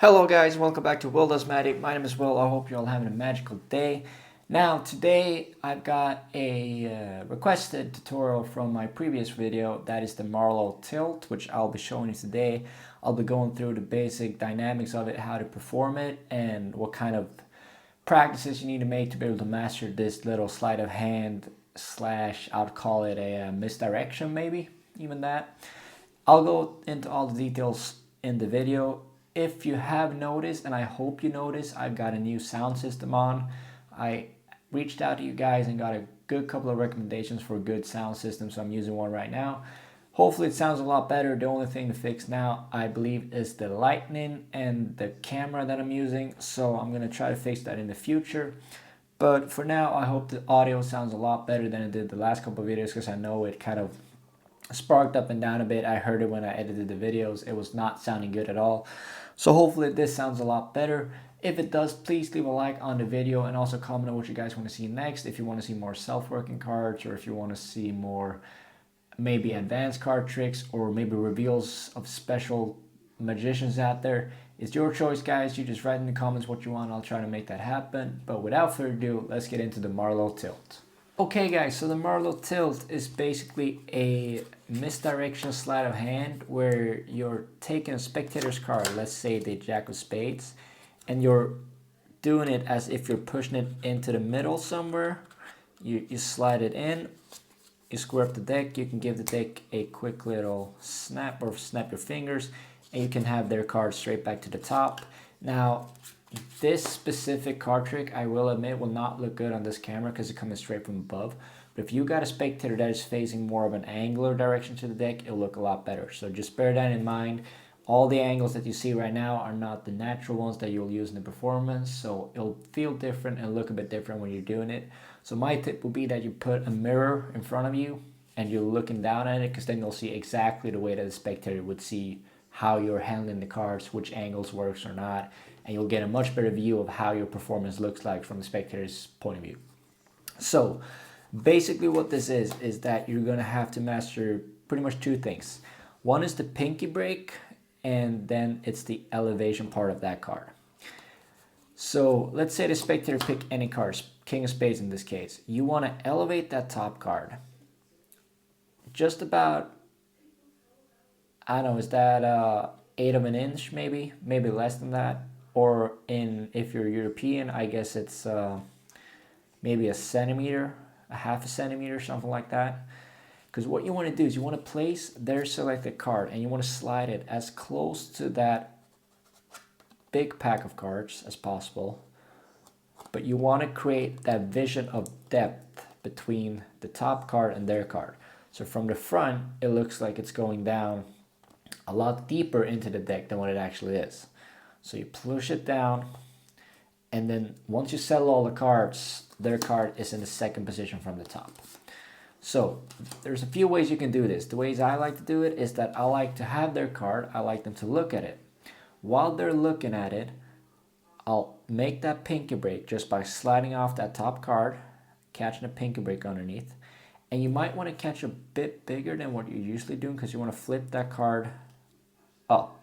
Hello guys, welcome back to Will Does Magic. My name is Will. I hope you're all having a magical day. Now today I've got a requested tutorial from my previous video. That is the Marlo tilt, which I'll be showing you today. I'll be going through the basic dynamics of it, how to perform it, and what kind of practices you need to make to be able to master this little sleight of hand slash, I'd call it a misdirection, maybe even that. I'll go into all the details in the video. If you have noticed, and I hope you noticed, I've got a new sound system on. I reached out to you guys and got a good couple of recommendations for a good sound system, so I'm using one right now. Hopefully it sounds a lot better. The only thing to fix now, I believe, is the lighting and the camera that I'm using, so I'm going to try to fix that in the future. But for now, I hope the audio sounds a lot better than it did the last couple of videos, because I know it kind of sparked up and down a bit. I heard it when I edited the videos. It was not sounding good at all. So hopefully this sounds a lot better. If it does, please leave a like on the video and also comment on what you guys want to see next. If you want to see more self-working cards, or if you want to see more maybe advanced card tricks, or maybe reveals of special magicians out there. It's your choice, guys. You just write in the comments what you want. I'll try to make that happen. But without further ado, let's get into the Marlo tilt. Okay guys, so the Marlo tilt is basically a misdirection sleight of hand where you're taking a spectator's card, let's say the Jack of Spades, and you're doing it as if you're pushing it into the middle somewhere. You slide it in, you square up the deck, you can give the deck a quick little snap or snap your fingers, and you can have their card straight back to the top. Now, this specific card trick, I will admit, will not look good on this camera because it's coming straight from above. But if you got a spectator that is facing more of an angular direction to the deck, it'll look a lot better. So just bear that in mind. All the angles that you see right now are not the natural ones that you'll use in the performance. So it'll feel different and look a bit different when you're doing it. So my tip will be that you put a mirror in front of you and you're looking down at it, because then you'll see exactly the way that the spectator would see how you're handling the cards, which angles works or not, and you'll get a much better view of how your performance looks like from the spectator's point of view. So basically what this is that you're going to have to master pretty much two things. One is the pinky break, and then it's the elevation part of that card. So let's say the spectator pick any cards, King of Spades in this case. You want to elevate that top card just about, I don't know, is that 1/8 of an inch, maybe less than that. Or if you're European, I guess it's maybe a centimeter, a half a centimeter, something like that. Because what you want to do is you want to place their selected card and you want to slide it as close to that big pack of cards as possible. But you want to create that vision of depth between the top card and their card. So from the front, it looks like it's going down a lot deeper into the deck than what it actually is. So you push it down, and then once you settle all the cards, their card is in the second position from the top. So there's a few ways you can do this. The ways I like to do it is that I like to have their card, I like them to look at it. While they're looking at it, I'll make that pinky break just by sliding off that top card, catching a pinky break underneath. And you might want to catch a bit bigger than what you're usually doing, because you want to flip that card up.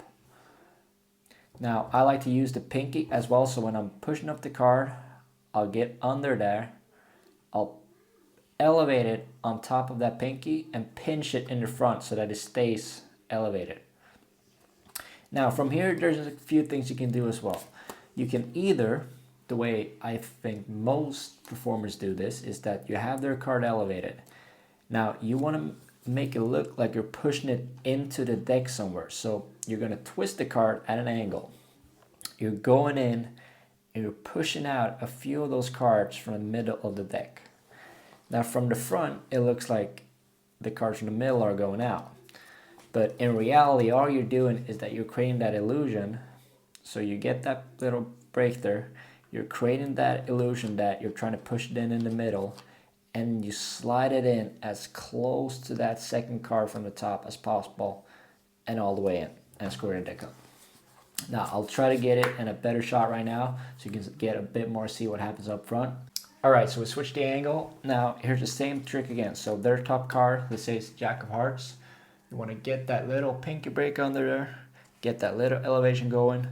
Now, I like to use the pinky as well, so when I'm pushing up the card, I'll get under there, I'll elevate it on top of that pinky and pinch it in the front so that it stays elevated. Now, from here, there's a few things you can do as well. You can either, the way I think most performers do this, is that you have their card elevated. Now, you want to make it look like you're pushing it into the deck somewhere. So you're going to twist the card at an angle. You're going in and you're pushing out a few of those cards from the middle of the deck. Now from the front, it looks like the cards from the middle are going out. But in reality, all you're doing is that you're creating that illusion. So you get that little break there. You're creating that illusion that you're trying to push it in the middle, and you slide it in as close to that second card from the top as possible, and all the way in, and square the deck up. Now I'll try to get it in a better shot right now so you can get a bit more, see what happens up front. Alright, so we switch the angle. Now here's the same trick again. So their top card, let's say it's Jack of Hearts. You want to get that little pinky break under there, get that little elevation going,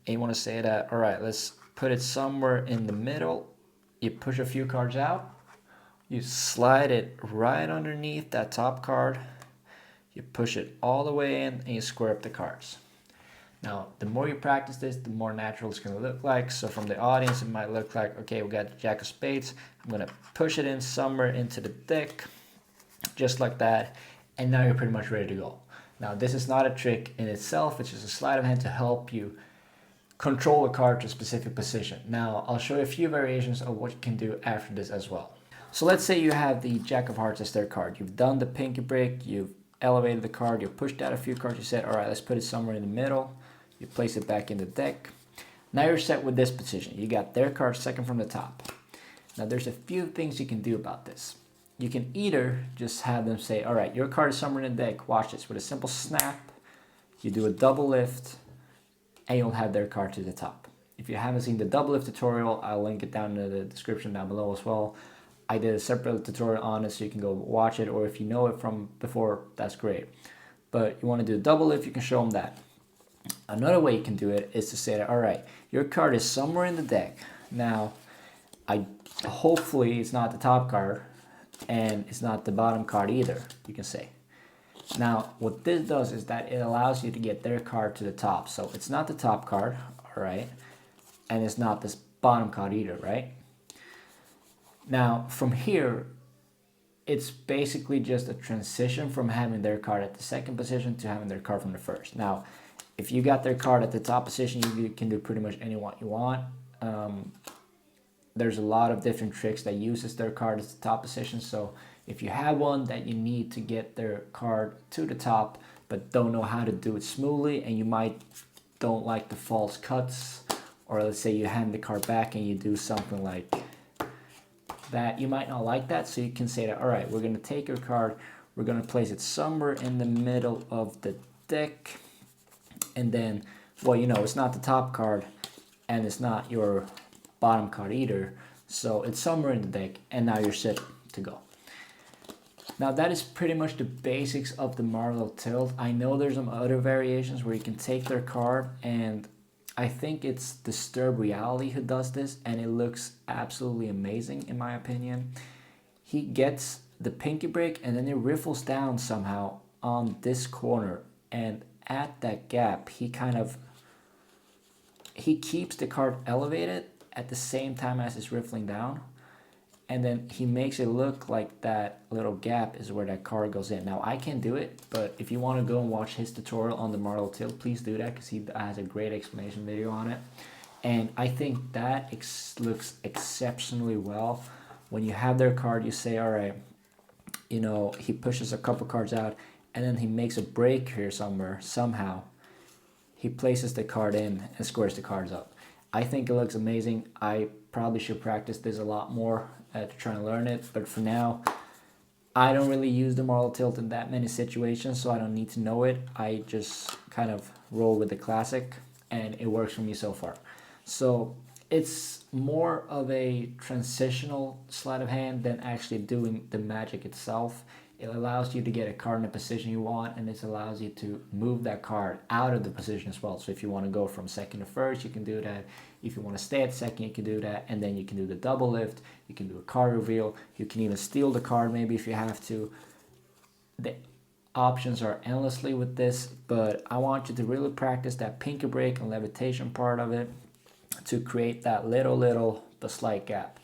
and you want to say that, all right, let's put it somewhere in the middle. You push a few cards out, you slide it right underneath that top card, you push it all the way in, and you square up the cards. Now, the more you practice this, the more natural it's going to look like. So from the audience, it might look like, okay, we got the Jack of Spades. I'm going to push it in somewhere into the deck, just like that. And now you're pretty much ready to go. Now, this is not a trick in itself. It's just a sleight of hand to help you control a card to a specific position. Now, I'll show you a few variations of what you can do after this as well. So let's say you have the Jack of Hearts as their card. You've done the pinky break, you've elevated the card, you've pushed out a few cards, you said, all right, let's put it somewhere in the middle. You place it back in the deck. Now you're set with this position. You got their card second from the top. Now there's a few things you can do about this. You can either just have them say, all right, your card is somewhere in the deck. Watch this. With a simple snap, you do a double lift, and you'll have their card to the top. If you haven't seen the double lift tutorial, I'll link it down in the description down below as well. I did a separate tutorial on it, so you can go watch it, or if you know it from before, that's great. But you want to do a double lift, you can show them that. Another way you can do it is to say that, all right, your card is somewhere in the deck. Now, hopefully it's not the top card, and it's not the bottom card either, you can say. Now, what this does is that it allows you to get their card to the top. So it's not the top card, all right, and it's not this bottom card either, right? Now, from here, it's basically just a transition from having their card at the second position to having their card from the first. Now, if you got their card at the top position, you can do pretty much any one you want. There's a lot of different tricks that uses their card at the top position. So if you have one that you need to get their card to the top, but don't know how to do it smoothly, and you might don't like the false cuts, or let's say you hand the card back and you do something like that, you might not like that. So you can say that, all right, we're going to take your card, we're going to place it somewhere in the middle of the deck. And then, well, you know, it's not the top card and it's not your bottom card either. So it's somewhere in the deck, and now you're set to go. Now that is pretty much the basics of the Marlo tilt. I know there's some other variations where you can take their card, and I think it's Disturb Reality who does this, and it looks absolutely amazing in my opinion. He gets the pinky break and then it riffles down somehow on this corner, and at that gap, he keeps the card elevated at the same time as it's riffling down, and then he makes it look like that little gap is where that card goes in. Now, I can't do it, but if you want to go and watch his tutorial on the Marlo tilt, please do that, because he has a great explanation video on it. And I think that looks exceptionally well. When you have their card, you say, all right, you know, he pushes a couple cards out, and then he makes a break here somewhere, somehow. He places the card in and squares the cards up. I think it looks amazing. I probably should practice this a lot more to try and learn it. But for now, I don't really use the Marlo tilt in that many situations, so I don't need to know it. I just kind of roll with the classic, and it works for me so far. So it's more of a transitional sleight of hand than actually doing the magic itself. It allows you to get a card in a position you want, and it allows you to move that card out of the position as well. So if you want to go from second to first, you can do that. If you want to stay at second, you can do that. And then you can do the double lift. You can do a card reveal. You can even steal the card maybe if you have to. The options are endlessly with this, but I want you to really practice that pinky break and levitation part of it to create that little but slight gap.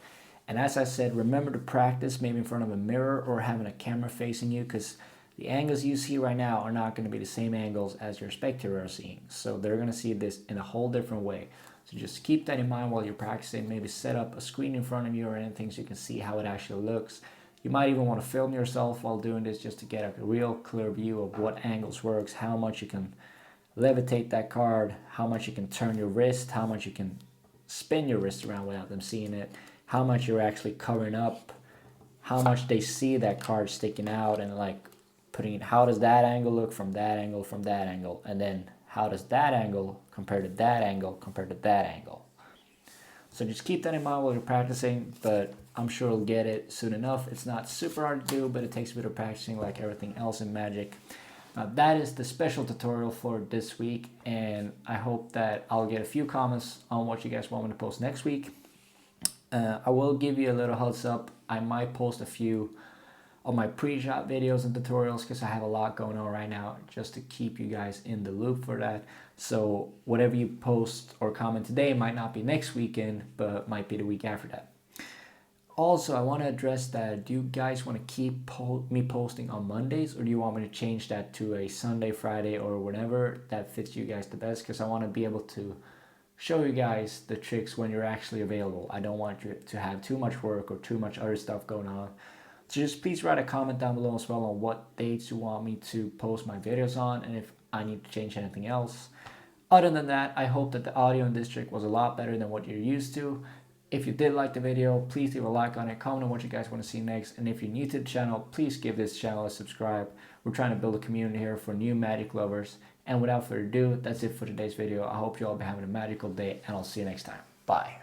And as I said, remember to practice maybe in front of a mirror or having a camera facing you, because the angles you see right now are not going to be the same angles as your spectator are seeing. So they're going to see this in a whole different way. So just keep that in mind while you're practicing. Maybe set up a screen in front of you or anything so you can see how it actually looks. You might even want to film yourself while doing this just to get a real clear view of what angles works, how much you can levitate that card, how much you can turn your wrist, how much you can spin your wrist around without them seeing it, how much you're actually covering up, how much they see that card sticking out, and like putting it, how does that angle look from that angle, and then how does that angle compare to that angle compared to that angle. So just keep that in mind while you're practicing, but I'm sure you'll get it soon enough. It's not super hard to do, but it takes a bit of practicing like everything else in Magic. That is the special tutorial for this week, and I hope that I'll get a few comments on what you guys want me to post next week. I will give you a little heads up. I might post a few of my pre-shot videos and tutorials because I have a lot going on right now, just to keep you guys in the loop for that. So whatever you post or comment today might not be next weekend, but might be the week after that. Also, I want to address that. Do you guys want to keep me posting on Mondays, or do you want me to change that to a Sunday, Friday, or whatever that fits you guys the best? Because I want to be able to show you guys the tricks when you're actually available. I don't want you to have too much work or too much other stuff going on. So just please write a comment down below as well on what dates you want me to post my videos on, and if I need to change anything else. Other than that, I hope that the audio in this trick was a lot better than what you're used to. If you did like the video, please leave a like on it, comment on what you guys want to see next, and if you're new to the channel, please give this channel a subscribe. We're trying to build a community here for new magic lovers. And without further ado, that's it for today's video. I hope you all be having a magical day, and I'll see you next time. Bye.